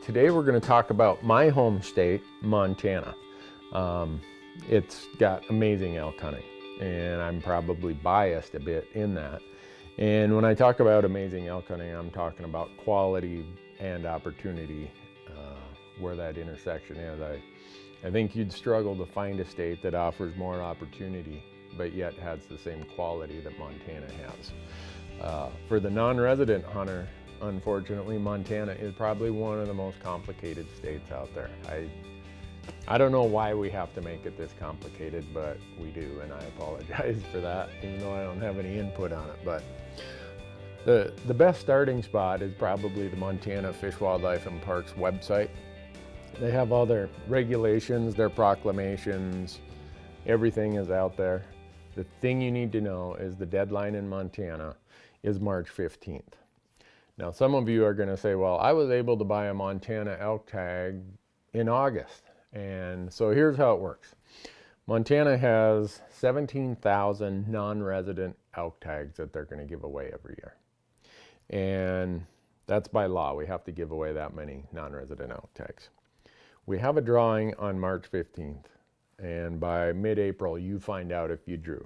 Today we're going to talk about my home state, Montana. It's got amazing elk hunting, and I'm probably biased a bit in that. And when I talk about amazing elk hunting, I'm talking about quality and opportunity, where that intersection is. I think you'd struggle to find a state that offers more opportunity, but yet has the same quality that Montana has. For the non-resident hunter, unfortunately, Montana is probably one of the most complicated states out there. I don't know why we have to make it this complicated, but we do, and I apologize for that, even though I don't have any input on it. But the best starting spot is probably the Montana Fish, Wildlife, and Parks website. They have all their regulations, their proclamations, everything is out there. The thing you need to know is the deadline in Montana is March 15th. Now, some of you are going to say, well, I was able to buy a Montana elk tag in August. And so here's how it works. Montana has 17,000 non-resident elk tags that they're going to give away every year. And that's by law. We have to give away that many non-resident elk tags. We have a drawing on March 15th, and by mid-April, you find out if you drew.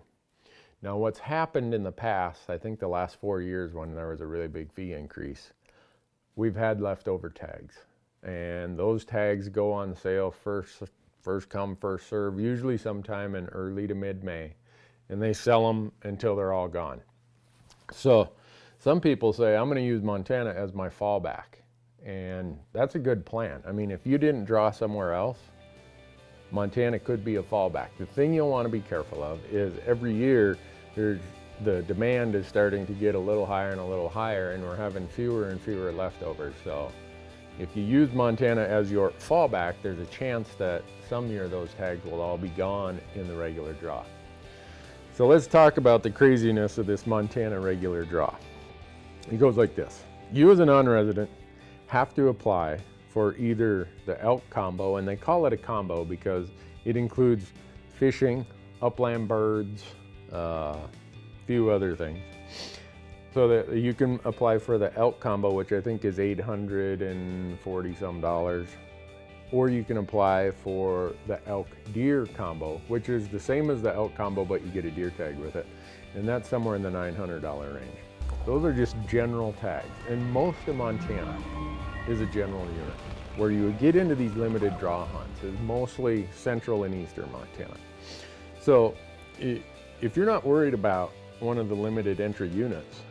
Now, what's happened in the past, I think the last 4 years when there was a really big fee increase, we've had leftover tags. And those tags go on sale first come, first serve, usually sometime in early to mid-May. And they sell them until they're all gone. So some people say, I'm going to use Montana as my fallback. And that's a good plan. I mean, if you didn't draw somewhere else, Montana could be a fallback. The thing you'll want to be careful of is every year the demand is starting to get a little higher and a little higher, and we're having fewer and fewer leftovers. So if you use Montana as your fallback, there's a chance that some year those tags will all be gone in the regular draw. So let's talk about the craziness of this Montana regular draw. It goes like this. You as a non-resident have to apply for either the elk combo, and they call it a combo because it includes fishing, upland birds, a few other things. So that you can apply for the elk combo, which I think is $840 some, or you can apply for the elk deer combo, which is the same as the elk combo, but you get a deer tag with it, and that's somewhere in the $900 range. Those are just general tags, and most of Montana is a general unit. Where you would get into these limited draw hunts is mostly central and eastern Montana. So if you're not worried about one of the limited entry units,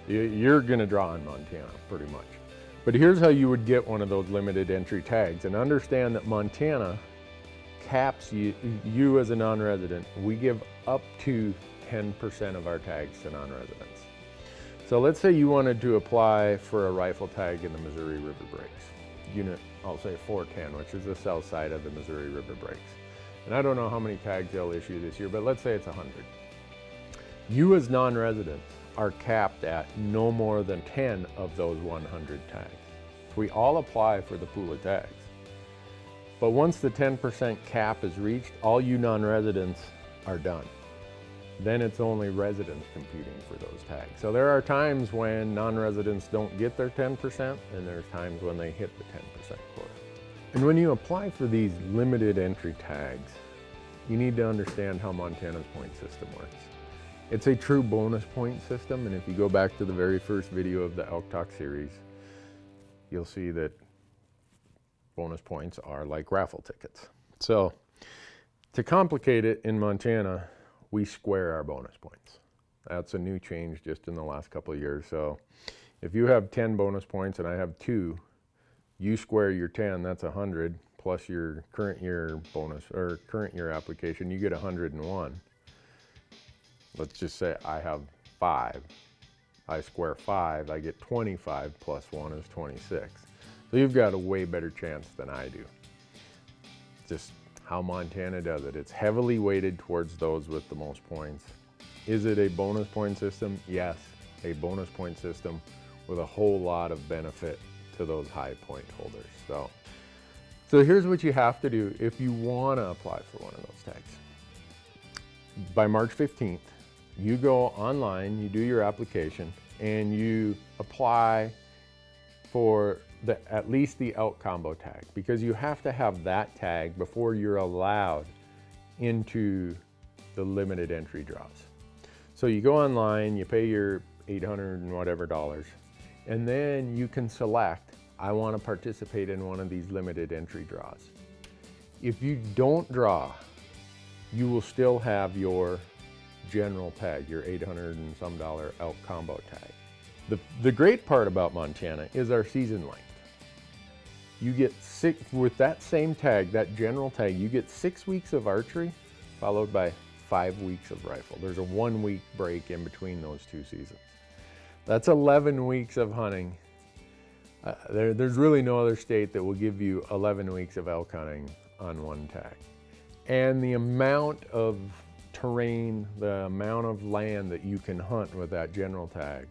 you're going to draw in Montana pretty much. But here's how you would get one of those limited entry tags, and understand that Montana caps you as a non-resident. We give up to 10% of our tags to non-residents. So let's say you wanted to apply for a rifle tag in the Missouri River Breaks. Unit, I'll say 410, which is the south side of the Missouri River Breaks. And I don't know how many tags they'll issue this year, but let's say it's 100. You as non-residents are capped at no more than 10 of those 100 tags. We all apply for the pool of tags. But once the 10% cap is reached, all you non-residents are done. Then it's only residents competing for those tags. So there are times when non-residents don't get their 10%, and there's times when they hit the 10% quota. And when you apply for these limited entry tags, you need to understand how Montana's point system works. It's a true bonus point system, and if you go back to the very first video of the Elk Talk series, you'll see that bonus points are like raffle tickets. So to complicate it, in Montana, we square our bonus points. That's a new change just in the last couple of years. So if you have 10 bonus points and I have 2, you square your 10, that's 100, plus your current year bonus, or current year application, you get 101. Let's just say I have 5. I square 5, I get 25 plus 1 is 26. So you've got a way better chance than I do. Just how Montana does it. It's heavily weighted towards those with the most points. Is it a bonus point system? Yes, a bonus point system with a whole lot of benefit to those high point holders. So here's what you have to do if you want to apply for one of those tags. By March 15th, you go online, you do your application, and you apply for at least the elk combo tag, because you have to have that tag before you're allowed into the limited entry draws. So you go online, you pay your 800 and whatever dollars, and then you can select, I want to participate in one of these limited entry draws. If you don't draw, you will still have your general tag, your 800 and some dollar elk combo tag. The great part about Montana is our season length. You get with that same tag, that general tag, you get 6 weeks of archery followed by 5 weeks of rifle. There's a 1 week break in between those two seasons. That's 11 weeks of hunting. There's really no other state that will give you 11 weeks of elk hunting on one tag. And the amount of terrain, the amount of land that you can hunt with that general tag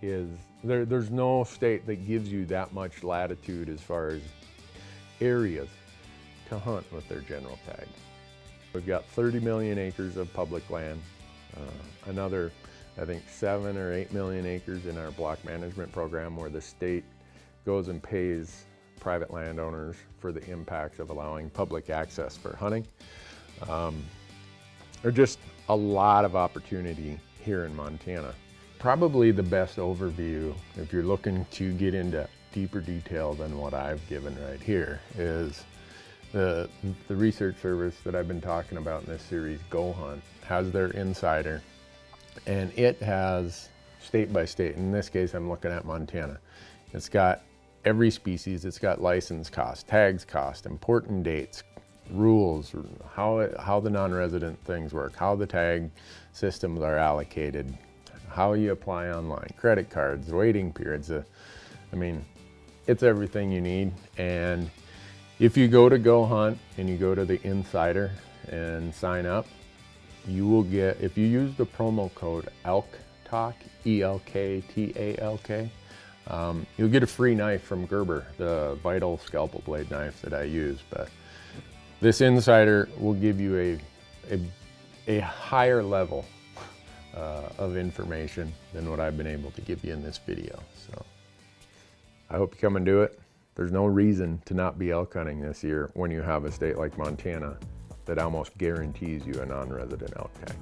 is, there's no state that gives you that much latitude as far as areas to hunt with their general tag. We've got 30 million acres of public land, another, I think 7 or 8 million acres in our block management program, where the state goes and pays private landowners for the impacts of allowing public access for hunting. There's just a lot of opportunity here in Montana. Probably the best overview, if you're looking to get into deeper detail than what I've given right here, is the research service that I've been talking about in this series, Go Hunt, has their insider, and it has state by state. In this case, I'm looking at Montana. It's got every species, it's got license cost, tags cost, important dates, rules, how the non-resident things work, how the tag systems are allocated, how you apply online, credit cards, waiting periods. I mean, it's everything you need. And if you go to Go Hunt and you go to the Insider and sign up, you will get, if you use the promo code ELK TALK, ELK TALK, you'll get a free knife from Gerber, the Vital scalpel blade knife that I use. But this Insider will give you a higher level of information than what I've been able to give you in this video. So I hope you come and do it. There's no reason to not be elk hunting this year when you have a state like Montana that almost guarantees you a non-resident elk tag.